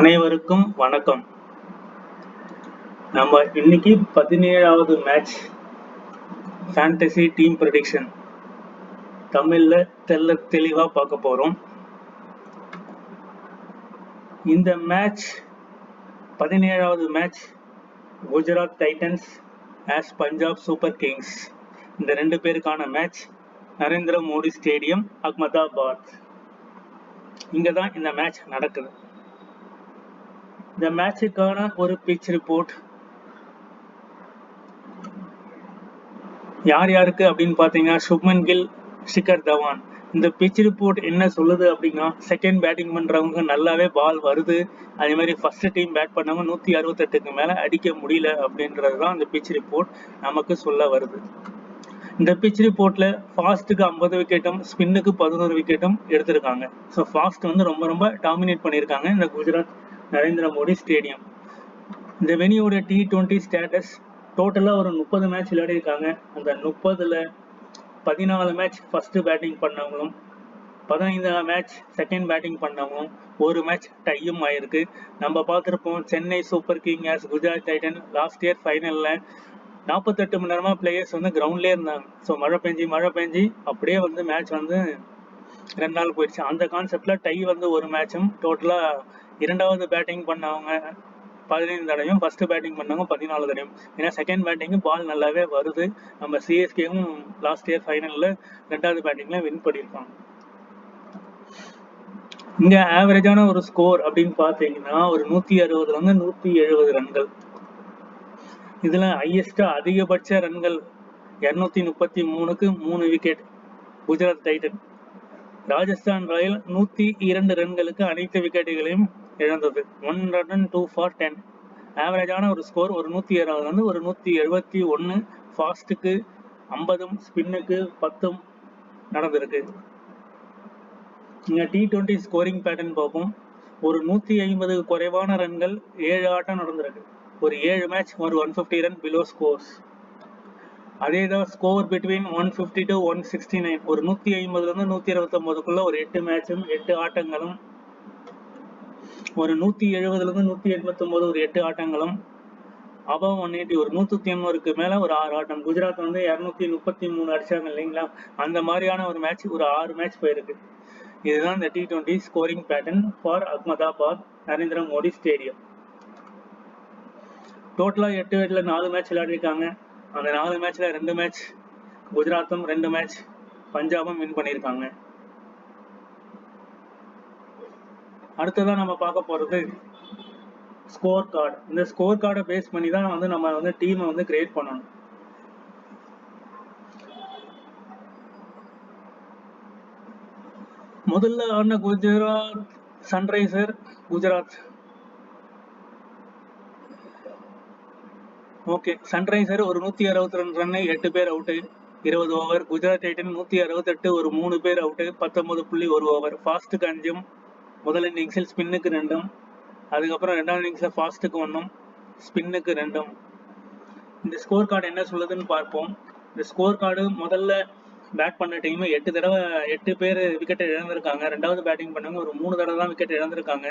அனைவருக்கும் வணக்கம். நம்ம இன்னைக்கு 17வது மேட்ச் ஃபேண்டசி டீம் ப்ரெடிக்ஷன் தமிழ்ல தெளிவா பார்க்க போறோம். இந்த மேட்ச் 17வது match Gujarat Titans as Punjab Super Kings. இந்த ரெண்டு பேருக்கான மேட்ச் நரேந்திர மோடி ஸ்டேடியம், அகமதாபாத். இங்க தான் இந்த மேட்ச் நடக்குது. இந்த மேட்சுக்கான ஒரு பிச் ரிப்போர்ட் யார் யாருக்கு அப்படின்னு பார்த்தீங்கன்னா, சுப்மன் கில், ஷிகர் தவான். இந்த பிச் ரிப்போர்ட் என்ன சொல்லுது அப்படின்னா, செகண்ட் பேட்டிங் பண்றவங்க நல்லாவே பால் வருது, அதே மாதிரி ஃபர்ஸ்ட் டீம் பேட் பண்ணவங்க 168க்கு மேல அடிக்க முடியல அப்படின்றது தான் இந்த பிச் ரிப்போர்ட் நமக்கு சொல்ல வருது. இந்த பிச் ரிப்போர்ட்ல ஃபாஸ்ட்டுக்கு 50 விக்கெட்டும் ஸ்பின்னுக்கு 11 விக்கெட்டும் எடுத்திருக்காங்க. ஸோ ஃபாஸ்ட் வந்து ரொம்ப டாமினேட் பண்ணியிருக்காங்க இந்த குஜராத் நரேந்திர மோடி ஸ்டேடியம். இந்த வெனியோட T20 ஸ்டேட்டஸ் டோட்டலாக ஒரு 30 மேட்ச் விளையாடிருக்காங்க. அந்த 30ல் 14 மேட்ச் ஃபர்ஸ்ட் பேட்டிங் பண்ணவங்களும், 15 மேட்ச் செகண்ட் பேட்டிங் பண்ணவங்களும், ஒரு மேட்ச் டையும் ஆயிருக்கு. நம்ம பார்த்துருப்போம் Chennai Super King as Gujarat Titan last year ஃபைனலில் 48 மணி நேரமாக பிளேயர்ஸ் வந்து கிரவுண்ட்லேயே இருந்தாங்க. ஸோ மழை பெஞ்சி அப்படியே வந்து மேட்ச் வந்து 2 நாள் போயிடுச்சு. அந்த கான்செப்டில் டை வந்து ஒரு மேட்சும், டோட்டலாக இரண்டாவது பேட்டிங் பண்ணவங்க 15 தடவையும், ஃபர்ஸ்ட் பேட்டிங் பண்ணவங்க 14 தடவையும். ஏன்னா செகண்ட் பேட்டிங்கு பால் நல்லாவே வருது. நம்ம சிஎஸ்கேவும் லாஸ்ட் இயர் ஃபைனலில் ரெண்டாவது பேட்டிங்ல வின் பண்ணியிருக்காங்க. இங்க ஆவரேஜான ஒரு ஸ்கோர் அப்படின்னு பார்த்தீங்கன்னா ஒரு 160 170 ரன்கள். இதுல ஹையஸ்டா அதிகபட்ச ரன்கள் 233க்கு 3 wicket Gujarat Titan. Rajasthan Royal 102 ரன்களுக்கு அனைத்து விக்கெட்டுகளையும் இழந்தது. 102 for 10. ஆவரேஜான ஒரு ஸ்கோர் ஒரு 160 ஒரு 171. ஃபாஸ்ட்டுக்கு 50, ஸ்பின்னுக்கு 10 நடந்திருக்கு. இங்க T20 ஸ்கோரிங் பேட்டர்ன் பார்ப்போம். ஒரு 150 குறைவான ரன்கள் 7 ஆட்டம் நடந்திருக்கு. ஒரு 7 மேட்ச் ஒரு 150 ரன் பிலோ ஸ்கோர்ஸ். அதேதான் ஸ்கோர் பிட்வீன் 150 to 169. ஒரு 150 129க்குள்ள ஒரு 8 மேட்சும் 8 ஆட்டங்களும், ஒரு 170 189 ஒரு 8 ஆட்டங்களும், அபவ் 180 ஒரு 190க்கு மேல ஒரு 6 ஆட்டம். குஜராத் வந்து 233 அடிச்சாங்க இல்லைங்களா, அந்த மாதிரியான ஒரு மேட்ச் ஒரு 6 மேட்ச் போயிருக்கு. இதுதான் இந்த T20 scoring pattern for Ahmedabad Narendra Modi stadium. டோட்டலா 8 வீட்ல 4 மேட்ச் விளையாடிருக்காங்க. அந்த 4 மேட்ச்ல 2 மேட்ச் குஜராத்தும் 2 மேட்ச் பஞ்சாபும் வின் பண்ணியிருக்காங்க. அடுத்ததான் நம்ம பார்க்க போறது ஸ்கோர் கார்டு. இந்த ஸ்கோர் கார்டை பேஸ் பண்ணி தான் வந்து நம்ம வந்து டீமை வந்து கிரியேட் பண்ணணும். முதல்ல ஆடின குஜராத் சன்ரைசர் குஜராத். ஓகே, சன்ரைசர் ஒரு 162 ரன் 8 பேர் அவுட்டு, 20 ஓவர். குஜராத் டைட்டன் 168 ஒரு 3 பேர் அவுட்டு, 19.1 ஓவர். ஃபாஸ்ட்டுக்கு 5, முதல் இன்னிங்ஸில் ஸ்பின்னுக்கு 2, அதுக்கப்புறம் ரெண்டாவது இன்னிங்ஸில் ஃபாஸ்ட்டுக்கு 1, ஸ்பின்னுக்கு 2. இந்த ஸ்கோர் கார்டு என்ன சொல்லுதுன்னு பார்ப்போம். இந்த ஸ்கோர் கார்டு முதல்ல பேட் பண்ண டீம் 8 பேர் விக்கெட் இழந்திருக்காங்க. ரெண்டாவது பேட்டிங் பண்ணவங்க ஒரு 3 தடவை தான் விக்கெட் இழந்திருக்காங்க.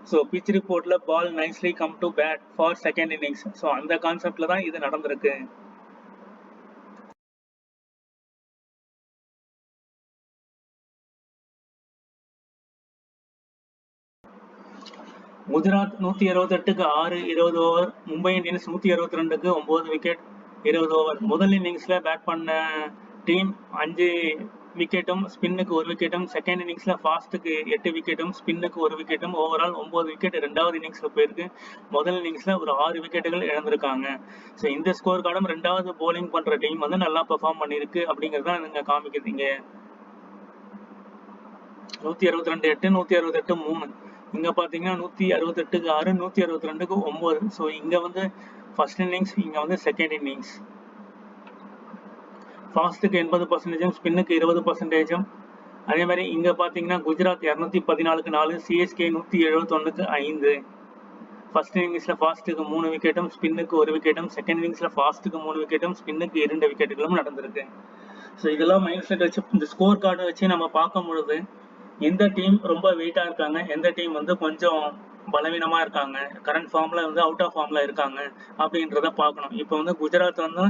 ஸோ பிச் ரிப்போர்ட்ல ball nicely come to bat for second innings. So அந்த கான்செப்ட்ல தான் இது நடந்திருக்கு. குஜராத் 168க்கு 6, 20 ஓவர். மும்பை இந்தியன்ஸ் 162க்கு 9 விக்கெட், 20 ஓவர். முதல் இன்னிங்ஸ்ல பேட் பண்ண டீம் 5 விக்கெட்டும், ஸ்பின்னுக்கு 1 விக்கெட்டும். செகண்ட் இன்னிங்ஸ்ல ஃபாஸ்ட்டுக்கு 8 விக்கெட்டும், ஸ்பின்னுக்கு 1 விக்கெட்டும். ஓவரால் 9 விக்கெட் ரெண்டாவது இன்னிங்ஸ்ல போயிருக்கு. முதல் இன்னிங்ஸ்ல ஒரு 6 விக்கெட்டுகள் இழந்திருக்காங்க. ஸோ இந்த ஸ்கோர் கார்டும் ரெண்டாவது போலிங் பண்ற டீம் வந்து நல்லா பெர்ஃபார்ம் பண்ணிருக்கு அப்படிங்கிறது தான் இங்க காமிக்குது. இங்க 162 8, 168 3. இங்க பாத்தீங்கன்னா 168க்கு 6, 162க்கு 9. ஸோ இங்க வந்து ஃபர்ஸ்ட் இன்னிங்ஸ், இங்க வந்து செகண்ட் இன்னிங்ஸ். ஃபாஸ்ட்டுக்கு 80%, ஸ்பின்னுக்கு 20%. அதே மாதிரி இங்க பாத்தீங்கன்னா குஜராத் 214க்கு 4, சிஎஸ்கே 171க்கு 5. ஃபர்ஸ்ட் இன்னிங்ஸ்ல ஃபாஸ்ட்டுக்கு 3 விக்கெட்டும், ஸ்பின்னுக்கு 1 விக்கெட்டும். செகண்ட் இன்னிங்ஸ்ல ஃபாஸ்ட்டுக்கு 3 விக்கெட்டும், ஸ்பின்னுக்கு 2 விக்கெட்டுகளும் நடந்திருக்கு. ஸோ இதெல்லாம் மைண்ட் செட் வச்சு இந்த ஸ்கோர் கார்டை வச்சு நம்ம பார்க்கும் பொழுது எந்த டீம் ரொம்ப வெயிட்டா இருக்காங்க, எந்த டீம் வந்து கொஞ்சம் பலவீனமா இருக்காங்க, கரண்ட் ஃபார்ம்ல வந்து அவுட் ஆஃப் ஃபார்ம்ல இருக்காங்க அப்படின்றத பார்க்கணும். இப்போ வந்து குஜராத் வந்து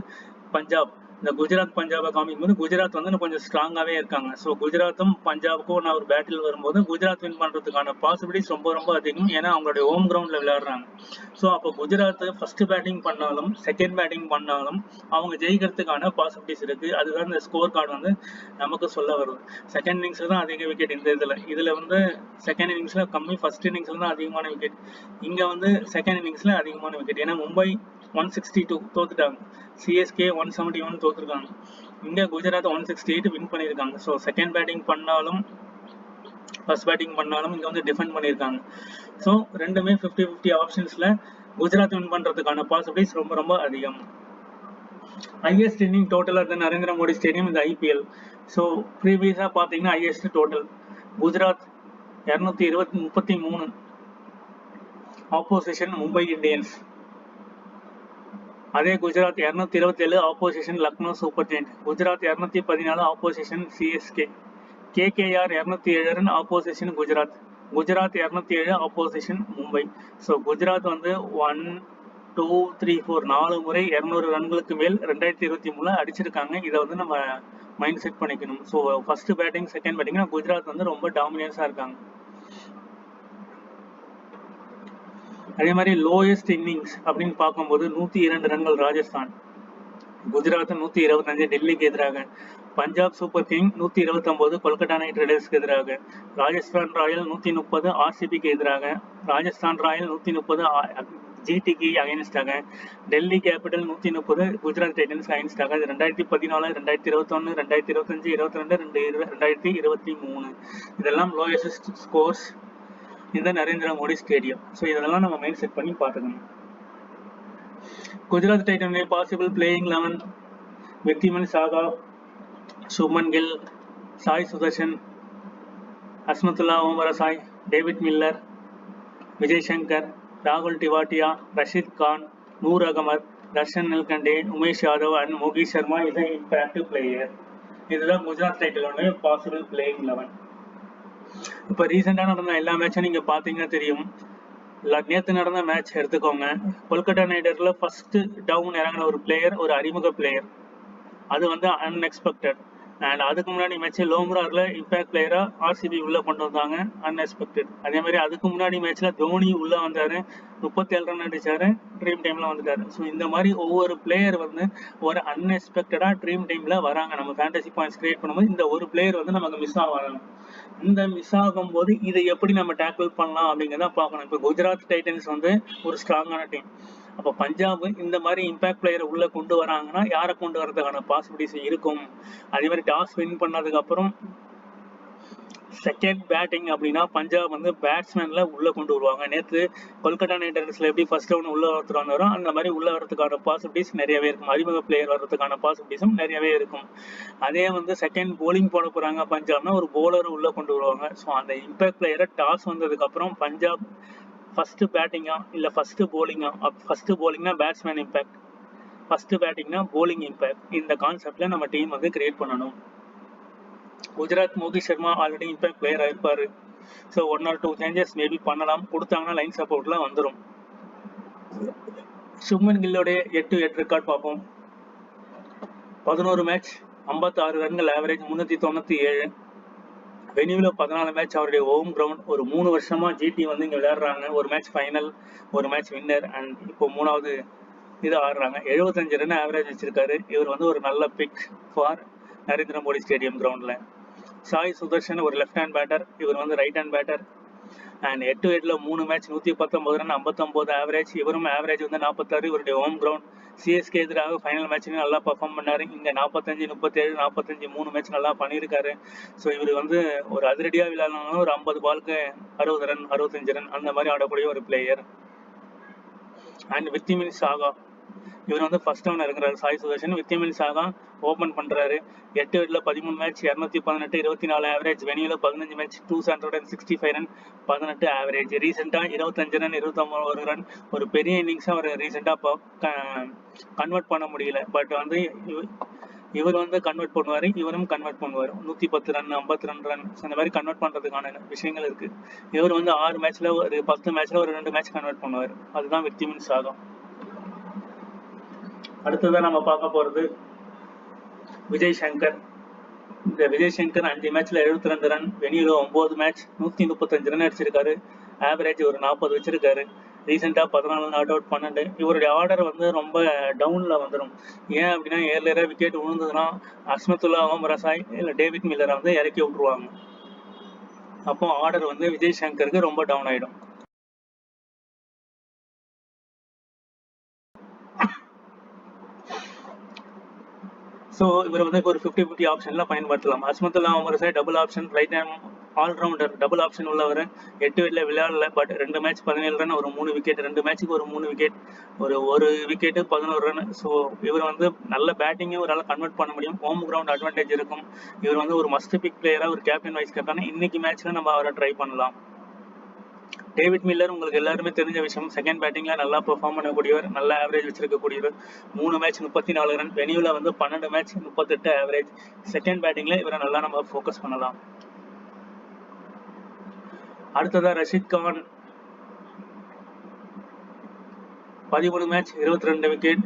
பஞ்சாப், இந்த குஜராத் பஞ்சாபை காமிக்கும்போது குஜராத் வந்து இன்னும் கொஞ்சம் ஸ்ட்ராங்காகவே இருக்காங்க. ஸோ குஜராத்தும் பஞ்சாபுக்கும் நான் ஒரு பேட்டில் வரும்போது குஜராத் வின் பண்ணுறதுக்கான பாசிபிலிட்டிஸ் ரொம்ப ரொம்ப அதிகம். ஏன்னா அவங்களுடைய ஹோம் கிரவுண்டில் விளையாடுறாங்க. ஸோ அப்போ குஜராத் ஃபர்ஸ்ட் பேட்டிங் பண்ணாலும் செகண்ட் பேட்டிங் பண்ணாலும் அவங்க ஜெயிக்கிறதுக்கான பாசிபிலிட்டிஸ் இருக்கு. அதுதான் இந்த ஸ்கோர் கார்டு வந்து நமக்கு சொல்ல வருது. செகண்ட் இன்னிங்ஸ்ல தான் அதிக விக்கெட் இந்த இதுல வந்து செகண்ட் இன்னிங்ஸ்ல கம்மி, ஃபர்ஸ்ட் இன்னிங்ஸ்ல தான் அதிகமான விக்கெட். இங்க வந்து செகண்ட் இன்னிங்ஸ்ல அதிகமான விக்கெட். ஏன்னா மும்பை 162 தோத்துட்டாங்க, சிஎஸ்கே 171 தோத்துருக்காங்க. இங்க குஜராத் 168 வின் பண்ணியிருக்காங்க. ஸோ செகண்ட் பேட்டிங் பண்ணாலும் ஃபர்ஸ்ட் பேட்டிங் பண்ணாலும் இங்க வந்து டிஃபெண்ட் பண்ணியிருக்காங்க. ஸோ ரெண்டுமே 50-50 ஆப்ஷன்ஸ்ல குஜராத் வின் பண்றதுக்கான பாசிபிலிட்டிஸ் ரொம்ப ரொம்ப அதிகம். Highest inning total at Narendra Modi stadium இந்த ஐபிஎல். ஸோ ப்ரீவியஸா பாத்தீங்கன்னா highest total Gujarat 233, opposition Mumbai Indians. அதே Gujarat 227, opposition Lucknow Super Giant. Gujarat 214, opposition CSK. KKR 207 run, opposition Gujarat. Gujarat 207, opposition Mumbai. So Gujarat வந்து 1, 2, 3, 4 4 முறை 200 ரன்களுக்கு மேல் 2023 அடிச்சிருக்காங்க. இதை வந்து நம்ம மைண்ட் செட் பண்ணிக்கணும். ஸோ ஃபர்ஸ்ட் பேட்டிங் செகண்ட் பேட்டிங்னா குஜராத் வந்து ரொம்ப டாமினன்ஸா இருக்காங்க. அதே மாதிரி லோயஸ்ட் இன்னிங்ஸ் அப்படின்னு பார்க்கும்போது 102 ரன்கள் ராஜஸ்தான். குஜராத் 125 டெல்லிக்கு எதிராக. Punjab Super King 129 Kolkata Knight ரைடர்ஸ்க்கு எதிராக. ராஜஸ்தான் ராயல் 130 ஆர்சிபிக்கு எதிராக. ராஜஸ்தான் ராயல் 130 ஜிடிக்கு அகைன்ஸ்டாக. டெல்லி கேபிட்டல் 130 குஜராத் டைட்டன்ஸ் அகைன்ஸ்டாக. 2014, 2021, 2025, 22, 2023 இதெல்லாம் லோயஸ்ட் ஸ்கோர்ஸ் இந்த நரேந்திர மோடி ஸ்டேடியம். ஸோ இதெல்லாம் நம்ம மைண்ட் செட் பண்ணி பார்த்துக்கணும். Gujarat Titans possible playing 11: Wriddhiman Saha, Shubman Gill, Sai Sudharsan, Azmatullah Omarzai, David Miller, Vijay Shankar, ராகுல் Tewatia, Rashid Khan, Noor Ahmad, Darshan Nalkande, Umesh Yadav and Mohit Sharma is an impact player. இதுதான் குஜராத் டைட்டலோட பாசிபிள் பிளேயிங் 11. இப்போ ரீசெண்டாக நடந்த எல்லா மேட்சும் நீங்கள் பார்த்தீங்கன்னா தெரியும். நேற்று நடந்த மேட்ச் எடுத்துக்கோங்க. கொல்கத்தா நைட் ரைடர்ஸ்ல ஃபர்ஸ்ட் டவுன் இறங்கின ஒரு பிளேயர், ஒரு அறிமுக பிளேயர், அது வந்து அன்எக்ஸ்பெக்டட். அண்ட் அதுக்கு முன்னாடி மேட்ச் லோம்ரார்ல இம்பாக்ட் பிளேயரா ஆர்சிபி உள்ள கொண்டு வந்தாங்க, அன்எக்ஸ்பெக்டட். அதே மாதிரி அதுக்கு முன்னாடி மேட்ச்ல தோனி உள்ள வந்தாரு, 37 ரன் அடிச்சாரு, ட்ரீம் டைம்ல வந்துட்டாரு. ஸோ இந்த மாதிரி ஒவ்வொரு பிளேயர் வந்து ஒரு அன்எக்ஸ்பெக்டடா ட்ரீம் டைம்ல வராங்க. நம்ம ஃபேண்டசி பாயிண்ட்ஸ் கிரியேட் பண்ணும்போது இந்த ஒரு பிளேயர் வந்து நமக்கு மிஸ் ஆகிறாங்க. இந்த மிஸ் ஆகும் போது இதை எப்படி நம்ம டேக்கிள் பண்ணலாம் அப்படிங்கிறத பார்க்கணும். இப்போ குஜராத் டைட்டன்ஸ் வந்து ஒரு ஸ்ட்ராங்கான டீம். அப்போ பஞ்சாப் இந்த மாதிரி இம்பாக்ட் பிளேயரை உள்ள கொண்டு வராங்கன்னா யாரை கொண்டு வரதுக்கான பாசிபிலிட்டிஸ் இருக்கும். அதே மாதிரி டாஸ் வின் பண்ணதுக்கு அப்புறம் செகண்ட் பேட்டிங் அப்படின்னா பஞ்சாப் வந்து பேட்ஸ்மேன்ல உள்ள கொண்டு வருவாங்க. நேற்று கொல்கத்தா நைட் ரைடர்ஸ்ல எப்படி ஃபர்ஸ்ட் டவுன் உள்ள ஒருத்தர் வந்தாரோ அந்த மாதிரி உள்ள வரதுக்கான பாசிபிலிட்டிஸ் நிறையவே இருக்கும். அறிமுக பிளேயர் வர்றதுக்கான பாசிபிலிட்டிஸும் நிறையவே இருக்கும். அதே வந்து செகண்ட் போலிங் போட போறாங்க பஞ்சாப்னா ஒரு போலர் உள்ள கொண்டு வருவாங்க. ஸோ அந்த இம்பாக்ட் பிளேயரை டாஸ் வந்ததுக்கு அப்புறம் பஞ்சாப் ஃபர்ஸ்ட் பேட்டிங்கா இல்ல ஃபர்ஸ்ட் போலிங்கா, ஃபர்ஸ்ட் போலிங்னா பேட்ஸ்மேன் இம்பாக்ட், ஃபர்ஸ்ட் பேட்டிங்னா போலிங் இம்பாக்ட், இந்த கான்செப்ட்ல நம்ம டீம் வந்து கிரியேட் பண்ணணும். Gujarat Mohit Sharma already impact player ஆயிருப்பாரு. ஸோ 1 or 2 சேஞ்சஸ் மேபி பண்ணலாம். கொடுத்தாங்கன்னா லைன் சப்போர்ட்லாம் வந்துடும். சுப்மன் கில்லோடைய 8-8 ரெக்கார்ட் பார்ப்போம். 11 மேட்ச் 56 ரன்கள் ஆவரேஜ், 397. வெனியூல 14 மேட்ச், அவருடைய ஹோம் கிரவுண்ட். ஒரு 3 வருஷமா ஜிடி வந்து இங்க விளையாடுறாங்க. ஒரு மேட்ச் ஃபைனல், ஒரு மேட்ச் வின்னர், அண்ட் இப்போ 3வது இது ஆடுறாங்க. 75 ரன் ஆவரேஜ் வச்சிருக்காரு. இவர் வந்து ஒரு நல்ல pick for Narendra Modi stadium கிரவுண்ட்ல. சாய் சுதர்ஷன் ஒரு லெஃப்ட் ஹேண்ட் பேட்டர், இவர் வந்து ரைட் ஹேண்ட் பேட்டர். அண்ட் 8-8ல 3 மேட்ச் 119 ரன், 59 ஆவரேஜ். இவரும் ஆவரேஜ் வந்து 46. இவருடைய ஹோம் கிரவுண்ட். சிஎஸ்கே எதிராக ஃபைனல் மேட்ச்லையும் நல்லா பர்ஃபார்ம் பண்ணாரு. இங்க 45, 37, 45 3 மேட்ச் நல்லா பண்ணியிருக்காரு. ஸோ இவர் வந்து ஒரு அதிரடியா விளையாடணும். ஒரு 50 பாலுக்கு 60 ரன், 65 ரன் அந்த மாதிரி ஆடக்கூடிய ஒரு பிளேயர். அண்ட் வித்திமின் சாகா, இவர் வந்து ஃபர்ஸ்ட் டவுன் இருக்கிறாரு. சாய் சுதர்ஷன். வித்திமின் சாகா ஓபன் பண்றாரு. 8-8ல 13 மேட்ச் 218, 24 ஆவரேஜ். வெனியூல 15 மேட்ச் 265 ரன், 18 ஆவரேஜ். ரீசெண்டா 25 ரன், 29 ரன், ஒரு பெரிய இன்னிங்ஸா அவர் ரீசெண்டா கன்வெர்ட் பண்ண முடியல. பட் வந்து இவர் வந்து கன்வெர்ட் பண்ணுவார், இவரும் கன்வெர்ட் பண்ணுவார். 110 ரன் 52 ரன் இந்த மாதிரி கன்வெர்ட் பண்ணுறதுக்கான விஷயங்கள் இருக்குது. இவர் வந்து 6 மேட்ச்சில் ஒரு 10 மேட்ச்சில் ஒரு 2 மேட்ச் கன்வெர்ட் பண்ணுவார். அதுதான் விக்டிமின் சாகா. அடுத்ததான் நம்ம பார்க்க போகிறது விஜய் சங்கர். இந்த விஜய் சங்கர் 5 மேட்ச்சில் 72 ரன், வெனியூல 9 மேட்ச் 135 ரன் அடிச்சிருக்காரு. ஆவரேஜ் ஒரு 40 வச்சிருக்காரு. ரீசெண்டாக 14 நாட் அவுட் 12. இவருடைய ஆர்டர் வந்து ரொம்ப டவுனில் வந்துடும். ஏன் அப்படின்னா ஏர்லியராக விக்கெட் விழுந்ததுன்னா அஸ்மத்துல்லா ஓம்ரசாய் இல்லை டேவிட் மில்லரை வந்து இறக்கி விட்ருவாங்க. அப்போ ஆர்டர் வந்து விஜய் சங்கருக்கு ரொம்ப டவுன் ஆகிடும். ஸோ இவர் வந்து ஒரு 50-50 ஆப்ஷனில் பயன்படுத்தலாம். Azmatullah Omarzai double option, right hand allrounder, double option உள்ளவர். 8 விக்கெட்டில் விளையாடல, பட் 2 மேட்ச் 17 ரன், ஒரு 3 விக்கெட், 2 மேட்ச்சுக்கு ஒரு 3 விக்கெட், ஒரு விக்கெட்டு 11 ரன். ஸோ இவர் வந்து நல்ல பேட்டிங்கும் இவரால் கன்வெர்ட் பண்ண முடியும். ஹோம் கிரவுண்ட் அட்வான்டேஜ் இருக்கும். இவர் வந்து ஒரு மஸ்ட் பிக் பிளேயராக, ஒரு கேப்டன் வைஸ் கேப்டன் இன்னைக்கு மேட்ச்சில் நம்ம அவரை ட்ரை பண்ணலாம். டேவிட் மில்லர் உங்களுக்கு எல்லாருமே தெரிஞ்ச விஷயம். செகண்ட் பேட்டிங்ல நல்லா பெர்ஃபார்ம் பண்ணக்கூடியவர், நல்ல ஆவரேஜ் வச்சிருக்கக்கூடியவர். 3 மேட்ச் 34 ரன், வெனியூல வந்து 12 மேட்ச் 38 ஆவரேஜ். செகண்ட் பேட்டிங்ல இவரை நல்லா நம்ம ஃபோக்கஸ் பண்ணலாம். அடுத்ததா Rashid Khan. 13 match 22 wicket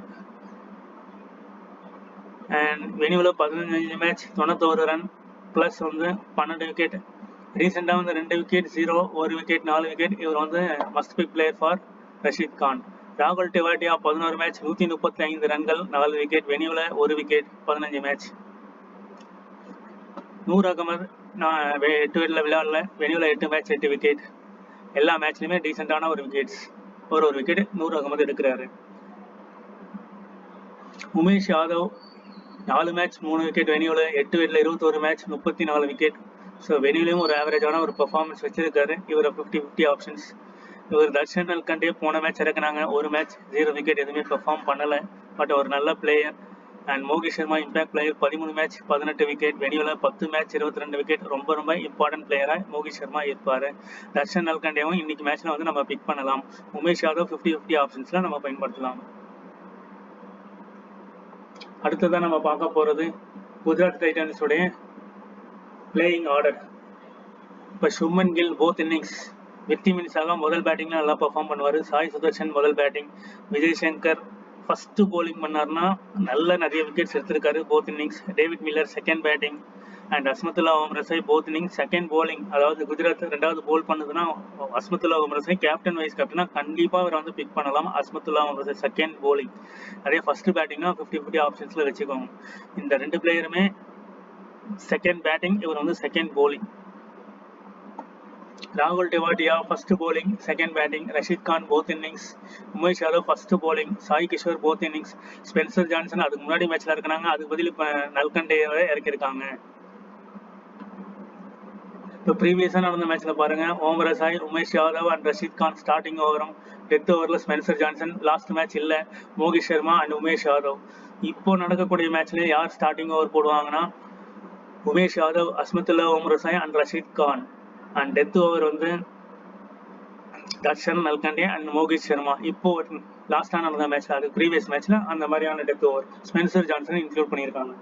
and வெனியூல 15 மேட்ச் 91 ரன் பிளஸ் வந்து 12 விக்கெட். ரீசெண்டாக வந்து 2 விக்கெட் 0, 1 விக்கெட் 4 விக்கெட். இவர் வந்து must pick player for Rashid Khan. ராகுல் டெவாட்டியா 11 மேட்ச் 135 ரன்கள் 4 விக்கெட், வெனியூல 1 விக்கெட் 15 மேட்ச். நூர் அகமது 8 விக்கெட்டில் விளையாடல, வெனியூல 8 மேட்ச் 8 விக்கெட். எல்லா மேட்ச்லையுமே டீசெண்டான ஒரு விக்கெட்ஸ், ஒரு விக்கெட் நூர் அகமது எடுக்கிறாரு. உமேஷ் யாதவ் 4 மேட்ச் 3 விக்கெட், வெனியூல 8 விக்கெட்டில் 21 மேட்ச் 34 விக்கெட். ஸோ வெனியூலையும் ஒரு ஆவரேஜான ஒரு பெர்ஃபார்மன்ஸ் வச்சிருக்காரு. இவர் 50-50 ஆப்ஷன்ஸ். இவர் தர்ஷன் நல்கண்டே போன மேட்ச் இறக்குனாங்க, ஒரு மேட்ச் 0 விக்கெட், எதுவுமே பெர்ஃபார்ம் பண்ணலை. பட் ஒரு நல்ல player. And Mohit Sharma impact player, 13 match 18 wicket, வெனியூல 10 மேட்ச் 22 விக்கெட். ரொம்ப ரொம்ப இம்பார்ட்டன்ட் பிளேயராக மோகி சர்மா இருப்பார். தர்ஷன் நல்கண்டேவும் இன்னைக்கு மேட்ச்ல வந்து நம்ம பிக் பண்ணலாம். உமேஷ் யாதவ் 50-50 ஆப்ஷன்ஸ்ல நம்ம பயன்படுத்தலாம். அடுத்ததான் நம்ம பார்க்க போறது குஜராத் டைட்டன்ஸ் உடைய பிளேயிங் ஆர்டர். இப்போ சுப்மன் கில் போத் இன்னிங்ஸ். விக்டிமின் சாகா முதல் பேட்டிங்ல நல்லா பெர்ஃபார்ம் பண்ணுவார். சாய் சுதர்ஷன் முதல் batting. Vijay Shankar first bowling பண்ணார்னா நிறைய விக்கெட்ஸ் எடுத்திருக்காரு both innings. David Miller second batting and Azmatullah Omarzai both innings second bowling. அதாவது குஜராத் ரெண்டாவது போல் பண்ணுதுன்னா அஸ்மத்துல்லா ஓம்ரசாய் கேப்டன் வைஸ் கேப்டனா கண்டிப்பாக அவரை வந்து பிக் பண்ணலாம். Azmatullah Omarzai second bowling. அதே ஃபர்ஸ்ட் பேட்டிங்னா 50-50 ஆப்ஷன்ஸ்ல வச்சுக்கோங்க. இந்த 2 பிளேயருமே செகண்ட் பேட்டிங், இவர் வந்து செகண்ட் போலிங். ராகுல் Tewatia first bowling second batting. Rashid Khan both innings. Umesh Yadav first bowling. Sai Kishore both innings. Spencer Johnson அதுக்கு முன்னாடி மேட்ச்ல இருக்கிறாங்க, அதுக்கு பதில் இப்போ நல்கண்டேவை இறக்கியிருக்காங்க. இப்போ ப்ரீவியஸாக நடந்த மேட்ச்ல பாருங்க, ஓம்ரசாய், உமேஷ் யாதவ் அண்ட் ரஷீத் கான் ஸ்டார்டிங் ஓவரும். டெத் ஓவரில் ஸ்பென்சர் ஜான்சன். லாஸ்ட் மேட்ச் இல்லை, மோகி சர்மா அண்ட் உமேஷ் யாதவ். இப்போ நடக்கக்கூடிய மேட்ச்ல யார் ஸ்டார்டிங் ஓவர் போடுவாங்கன்னா Umesh Yadav, Azmatullah Omarzai and Rashid Khan. And death over வந்து தர்ஷன் நல்கண்டே அண்ட் மோகி சர்மா. இப்போ லாஸ்டாக நடந்த மேட்ச்ல, அது ப்ரீவியஸ் மேட்ச்ல அந்த மாதிரியான death over Spencer Johnson include பண்ணியிருக்காங்க.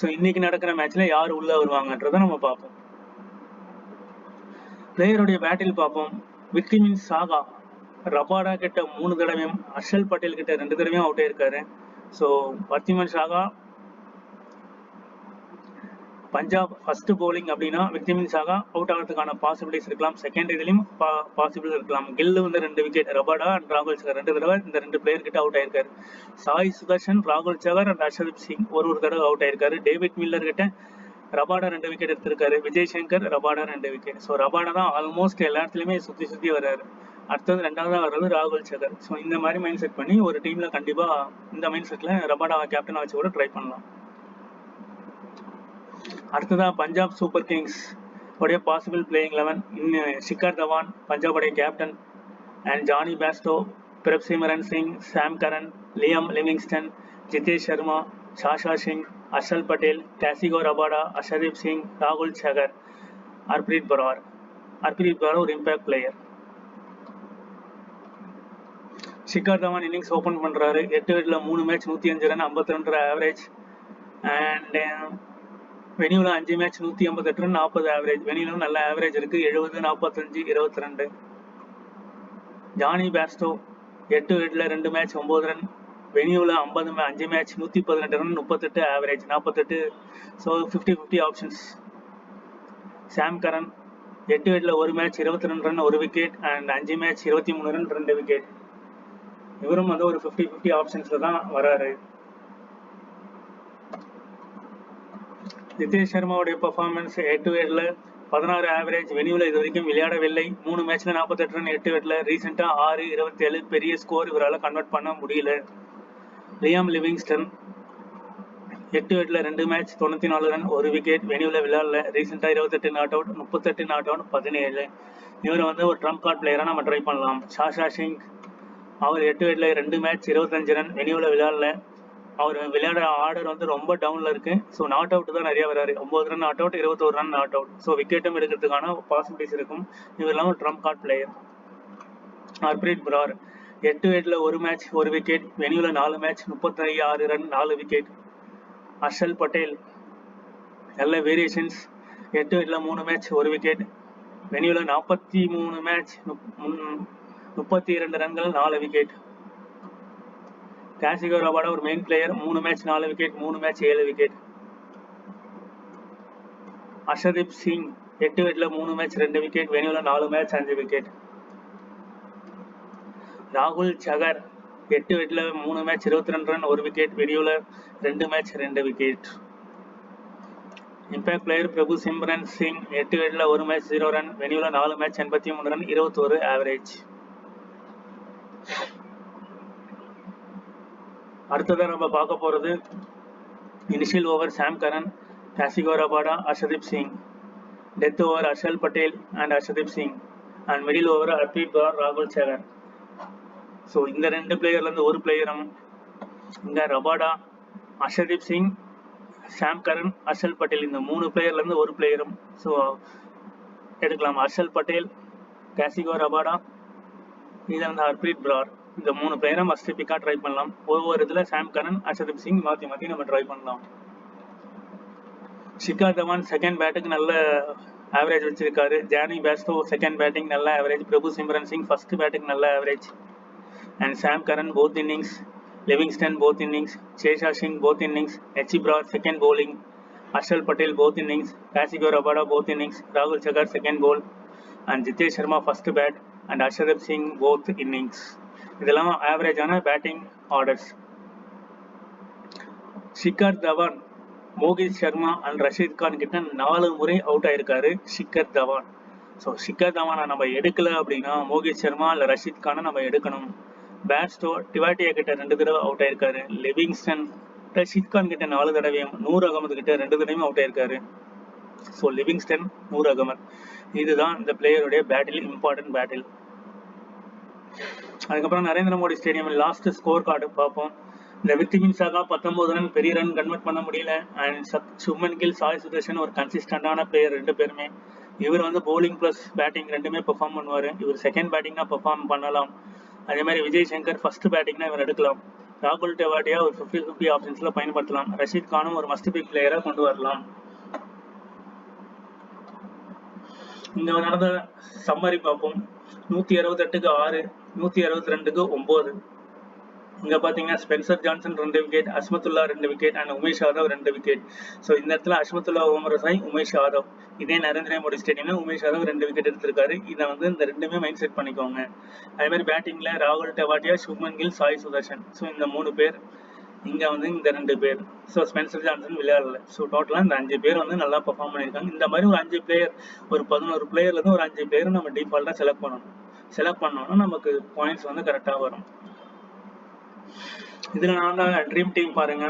ஸோ இன்னைக்கு நடக்கிற மேட்ச்ல யார் உள்ள வருவாங்கன்றதை நம்ம பார்ப்போம். பிளேயருடைய பேட்டில் பார்ப்போம். விக்டிமின் சாகா ரபாடா கிட்ட 3 தடவையும், ஹர்ஷல் பட்டேல் கிட்ட 2 தடவையும் அவுட் ஆயிருக்காரு. ஸோ விக்டிமின் சாகா பஞ்சாப் ஃபர்ஸ்ட் போலிங் அப்படின்னா விக்டிமின் சாகா அவுட் ஆகிறதுக்கான பாசிபிலிட்டிஸ் இருக்கலாம். செகண்ட் இதுலையும் பாசிபிள் இருக்கலாம். கில்லு வந்து 2 விக்கெட், ரபாடா அண்ட் ராகுல் சகர் 2 தடவை இந்த 2 பிளேயர் கிட்ட அவுட் ஆயிருக்காரு. சாய் சுதர்ஷன், ராகுல் சகர் அண்ட் ஹர்ஷதீப் சிங் ஒரு தடவை அவுட் ஆயிருக்காரு. டேவிட் மில்லர் கிட்ட ரபாடா 2 விக்கெட் எடுத்திருக்காரு. Vijay Shankar Rabada 2 wicket. So Rabada தான் ஆல்மோஸ்ட் எல்லா இடத்துலையுமே சுற்றி வர்றாரு. அடுத்தது 2வது வர்றது ராகுல் சகர். ஸோ இந்த மாதிரி மைண்ட் செட் பண்ணி ஒரு டீம்ல கண்டிப்பா இந்த மைண்ட் செட்ல ரபாடாவை கேப்டனா வச்சு கூட ட்ரை பண்ணலாம். அடுத்ததா பஞ்சாப் சூப்பர் கிங்ஸ் உடைய பாசிபிள் பிளேயிங் 11. ஷிகர் தவான் பஞ்சாபுடைய captain and Jonny Bairstow, Prabhsimran Singh, Sam Curran, Liam Livingstone, Jitesh Sharma, சாஷா சிங், ஹர்ஷல் பட்டேல், கேசிகோ ரபாடா, ஹர்ஷதீப் சிங், ராகுல் சகர், ஹர்ப்ரீத் பரார். ஹர்ப்ரீத் பரார் ஒரு impact player. Shikhar Dhawan innings open பண்றாரு. 8 விக்கெட்ல 3 மேட்ச் 105 ரன் 52 ஆவரேஜ். அண்ட் வெனியூவில் 5 மேட்ச் 158 ரன் 40 ஆவரேஜ். வெனியூவில் நல்ல ஆவரேஜ் இருக்குது, 70 45 22. ஜானி பேஸ்டோ 8 விக்கெட்டில் 2 மேட்ச் 9 ரன். வெனியூவில் 5 match 118 run 38 average 48. So 50-50 options. Sam Curran 8 விக்கெட்டில் 1 match 22 run 1 wicket and 5 match 23 run 2 wicket. இவரும் வந்து ஒரு 50-50 ஆப்ஷன்ஸில் தான் வராரு. நிதேஷ் சர்மாவுடைய பர்ஃபார்மன்ஸ் 8 விக்கெட்டில் 16 ஆவரேஜ். வெனியூவில் இது வரைக்கும் விளையாடவில்லை. 3 மேட்ச்ல 48 ரன் 8 விக்கெட்டில். ரீசெண்டாக 6-27 பெரிய ஸ்கோர் இவரால் கன்வெர்ட் பண்ண முடியல. லியாம் லிவிங்ஸ்டன் 8 விக்கெட்டில் 2 மேட்ச் 94 ரன் 1 விக்கெட். வெனியூவில் விளையாடல. ரீசெண்டாக 28 நாட் அவுட் 38 நாட் அவுட் 17. இவர் வந்து ஒரு ட்ரம்ப் கார்டு பிளேயராக நம்ம ட்ரை பண்ணலாம். ஷாஷா சிங் அவர் 8 விக்கெட்டில் 2 மேட்ச் 25 ரன். வெனியூவில் விளையாடல. அவர் விளையாடுற ஆர்டர் வந்து ரொம்ப டவுனில் இருக்குது. ஸோ நாட் அவுட் தான் நிறைய வராரு. 9 run not out 21 run not out. So விக்கெட்டும் எடுக்கிறதுக்கான பாசிபிலிட்டிஸ் இருக்கும். இவரெல்லாம் ஒரு trump card player. Harpreet Brar 8 விக்கெட்டில் 1 மேட்ச் 1 விக்கெட். வெனியூவில் 4 match 36 run 4 wicket. Harshal Patel நல்ல வேரியேஷன்ஸ். 8 விக்கெட்டில் 3 மேட்ச் 1 விக்கெட். வெனியூவில் 43 மேட்ச் 32 ரன்கள் 4 விக்கெட். காசிகோ ரபாடா ஒரு main player. 3 match 4 wicket 3 match 7 wicket. Arshdeep Singh 8 விக்கெட்டில் 3 மேட்ச் 2 விக்கெட். வெனியூவில் 4 மேட்ச் 5 விக்கெட். ராகுல் சகர் 8 விக்கெட்டில் 3 மேட்ச் 22 ரன் 1 விக்கெட். வெனியூவில் 2 match 2 wicket. Impact player Prabhsimran Singh 8 விக்கெட்டில் 1 மேட்ச் 0 ரன். வெனியூவில் 4 மேட்ச் 83 ரன் 21 ஆவரேஜ். அடுத்ததாக நம்ம பார்க்க போகிறது initial over Sam Curran, Kagiso Rabada, Arshdeep Singh. Death over Harshal Patel and Arshdeep Singh. And middle over Harpreet Brar, ராகுல் சகர். ஸோ இந்த 2 பிளேயர்லேருந்து ஒரு பிளேயரும், இங்கே ரபாடா, அர்ஷதீப் சிங், சாம் கரன், ஹர்ஷல் பட்டேல் இந்த 3 பிளேயர்லேருந்து ஒரு பிளேயரும் ஸோ எடுக்கலாம். ஹர்ஷல் பட்டேல், காசிகோ ரபாடா, இதில் வந்து ஹர்ப்ரீத் பிரார். இந்த 3 பிளேயரை மஸ்ட் பிக்காக ட்ரை பண்ணலாம். ஒவ்வொரு இதில் சாம் கரன், அர்ஷதீப் சிங் மாற்றி மாற்றி நம்ம ட்ரை பண்ணலாம். ஷிகர் தவான் செகண்ட் பேட்டுக்கு நல்ல ஆவரேஜ் வச்சிருக்காரு. ஜானி பேஸ்டோ செகண்ட் பேட்டிங் நல்ல average. Prabhsimran Singh first பேட்டுக்கு நல்ல average. And Sam Curran both innings. Livingstone both innings. சேஷா Singh both innings. H Brar second bowling. Harshal Patel both innings. Kagiso Rabada both innings. ராகுல் Chahar second bowl. And Jitesh Sharma first bat and Arshdeep Singh both innings. இதெல்லாம் ஆவரேஜான batting orders. Shikhar Dhawan, Mohit Sharma and Rashid Khan கிட்ட 4 முறை out ஆயிருக்காரு Shikhar Dhawan. So Shikhar தவானை நம்ம எடுக்கல அப்படின்னா மோகித் சர்மா இல்லை ரஷீத் கானை நம்ம எடுக்கணும். பேட்ஸ்டோ டிவாட்டியா கிட்ட 2 தடவை அவுட் ஆயிருக்காரு. லிவிங்ஸ்டன் ரஷீத் கான் கிட்ட 4 தடவையும், நூர் அகமது கிட்ட 2 தடவையும் அவுட் ஆயிருக்காரு. ஸோ லிவிங்ஸ்டன், நூர் அகமது, இதுதான் இந்த பிளேயருடைய பேட்டில், இம்பார்ட்டன்ட் பேட்டில். அதுக்கப்புறம் Narendra Modi stadium last score card பார்ப்போம். இந்த வித்திமின் சாகா 19 ரன் பெரிய ரன் கன்வெர்ட் பண்ண முடியல. அண்ட் சுப்மன் கில், சாய் சுதர்ஷன் ஒரு கன்சிஸ்டண்டான பிளேயர் 2 பேருமே. இவர் வந்து போலிங் ப்ளஸ் பேட்டிங் ரெண்டுமே பெர்ஃபார்ம் பண்ணுவார். இவர் செகண்ட் பேட்டிங்னா பெர்ஃபார்ம் பண்ணலாம். அதே மாதிரி விஜய் சங்கர் ஃபர்ஸ்ட் பேட்டிங்னா இவர் எடுக்கலாம். ராகுல் டெவாட்டியா ஒரு 50-50 ஆப்ஷன்ஸ்ல பயன்படுத்தலாம். ரஷீத் கானும் ஒரு மஸ்ட் பிக் பிளேயரா கொண்டு வரலாம். இங்க நடந்த சம்மரி பார்ப்போம். 168க்கு 6, 162க்கு 9. இங்க பாத்தீங்கன்னா Spencer Johnson 2 wicket, Azmatullah 2 wicket and Umesh Yadav 2 wicket. So இந்த இடத்துல அஸ்மத்துல்லா ஓமரசாய், உமேஷ் யாதவ். இதே நரேந்திர மோடி ஸ்டேடியம்ல உமேஷ் யாதவ் 2 விக்கெட் எடுத்திருக்காரு. இதை வந்து இந்த 2மே மைண்ட் செட் பண்ணிக்கோங்க. அதே மாதிரி பேட்டிங்ல ராகுல் டெவாட்டியா, சுப்மன் கில், சாய் சுதர்ஷன். ஸோ இந்த 3 பேர். இங்க வந்து இந்த 2 பேர். ஸோ ஸ்பென்சர் ஜான்சன் விளையாடல. ஸோ டோட்டலா இந்த 5 பேர் வந்து நல்லா பெர்ஃபார்ம் பண்ணியிருக்காங்க. இந்த மாதிரி ஒரு 5 பிளேயர், ஒரு 11 பிளேயர்ல இருந்து ஒரு 5 பேர் நம்ம டிஃபால்ட்டா செலக்ட் பண்ணணும். செலக்ட் பண்ணோம்னா நமக்கு பாயிண்ட்ஸ் வந்து கரெக்டா வரும். இதுல நான் தான் ட்ரீம் டீம் பாருங்க.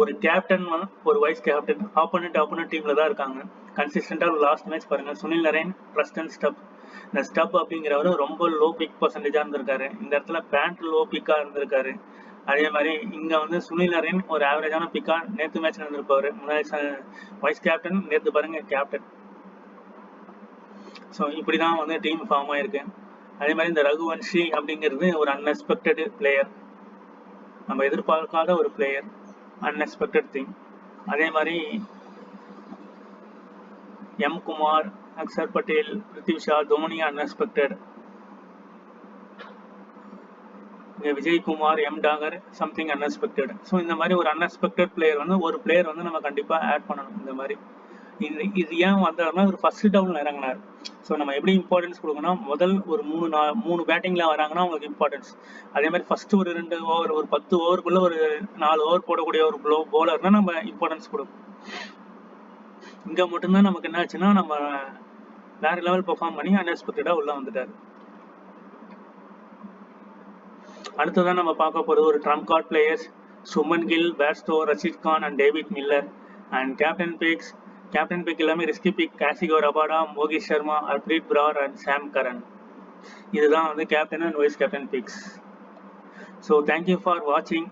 ஒரு கேப்டன், ஒரு வைஸ் கேப்டன், ஆப்போனன்ட் டீம்ல தான் இருக்காங்க. கன்சிஸ்டண்டா ஒரு லாஸ்ட் மேட்ச் பாருங்க. Sunil Narine, Preston Stubbs. இந்த ஸ்டப் அப்படிங்கிறவரு ரொம்ப லோ பிக் பர்சன்டேஜா இருந்திருக்காரு. இந்த இடத்துல பேண்ட் லோ பிக்கா இருந்திருக்காரு. அதே மாதிரி இங்க வந்து சுனில் நரேன் ஒரு ஆவரேஜான பிக்கா நேத்து மேட்ச் நடந்திருப்பாரு. முன்னாடி வைஸ் கேப்டன், நேத்து பாருங்க கேப்டன். ஸோ இப்படிதான் வந்து டீம் ஃபார்ம் ஆயிருக்கு. அதே மாதிரி இந்த ரகுவன்ஷி அப்படிங்கிறது ஒரு அன்எக்ஸ்பெக்டட் பிளேயர், நம்ம எதிர்பார்க்காத ஒரு பிளேயர், அன்எக்ஸ்பெக்டட் திங். அதே மாதிரி M Kumar, Axar Patel, Prithvi Shaw, Dhoni unexpected, Vijaykumar, M Dagar something unexpected. So இந்த மாதிரி ஒரு அன்எக்ஸ்பெக்டட் பிளேயர் வந்து ஒரு பிளேயர் வந்து நம்ம கண்டிப்பாக ஆட் பண்ணணும். இந்த மாதிரி இது ஏன் வந்தாருன்னா ஒரு ஃபர்ஸ்ட் டவுன்ல இறங்கினார். ஸோ நம்ம எப்படி இம்பார்ட்டன்ஸ் கொடுக்கணும், முதல் ஒரு மூணு பேட்டிங்ல வராங்கன்னா அவங்களுக்கு இம்பார்ட்டன்ஸ். அதே மாதிரி ஃபர்ஸ்ட் ஒரு 2 ஓவர், ஒரு 10 ஓவருக்குள்ள ஒரு 4 ஓவர் போடக்கூடிய ஒரு போலர்னா நம்ம இம்பார்ட்டன்ஸ் கொடுக்கணும். இங்க மட்டும்தான் நமக்கு என்ன ஆச்சுன்னா நம்ம வேற லெவல் பெர்ஃபார்ம் பண்ணி அன்எக்ஸ்பெக்டடா உள்ள வந்துட்டாரு. அடுத்ததான் நம்ம பார்க்க போறது ஒரு trump card players, Suman Gill, Bairstow, Rashid Khan and David Miller. And captain pick எல்லாமே risky pick, Kagiso Rabada, Mohit Sharma, Harpreet Brar and Sam Curran. இதுதான் வந்து captain and vice captain picks. So thank you for வாட்சிங்.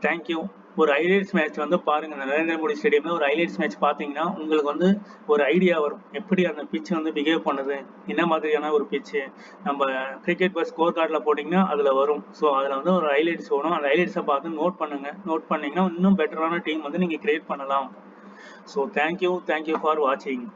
தேங்க்யூ. ஒரு ஹைலைட்ஸ் மேட்ச் வந்து பாருங்க, நரேந்திர மோடி ஸ்டேடியம்ல ஒரு ஹைலைட்ஸ் மேட்ச் பார்த்தீங்கன்னா உங்களுக்கு வந்து ஒரு ஐடியா வரும் எப்படி அந்த பிட்ச் வந்து பிஹேவ் பண்ணுது, என்ன மாதிரியான ஒரு பிட்ச்சு. நம்ம கிரிக்கெட் பஸ் ஸ்கோர் கார்டில் போட்டிங்கன்னா அதில் வரும். ஸோ அதில் வந்து ஒரு ஹைலைட்ஸ் வரும். அந்த ஹைலைட்ஸை பார்த்து நோட் பண்ணுங்க. நோட் பண்ணிங்கன்னா இன்னும் பெட்டரான டீம் வந்து நீங்கள் கிரியேட் பண்ணலாம். ஸோ தேங்க்யூ ஃபார் வாட்சிங்.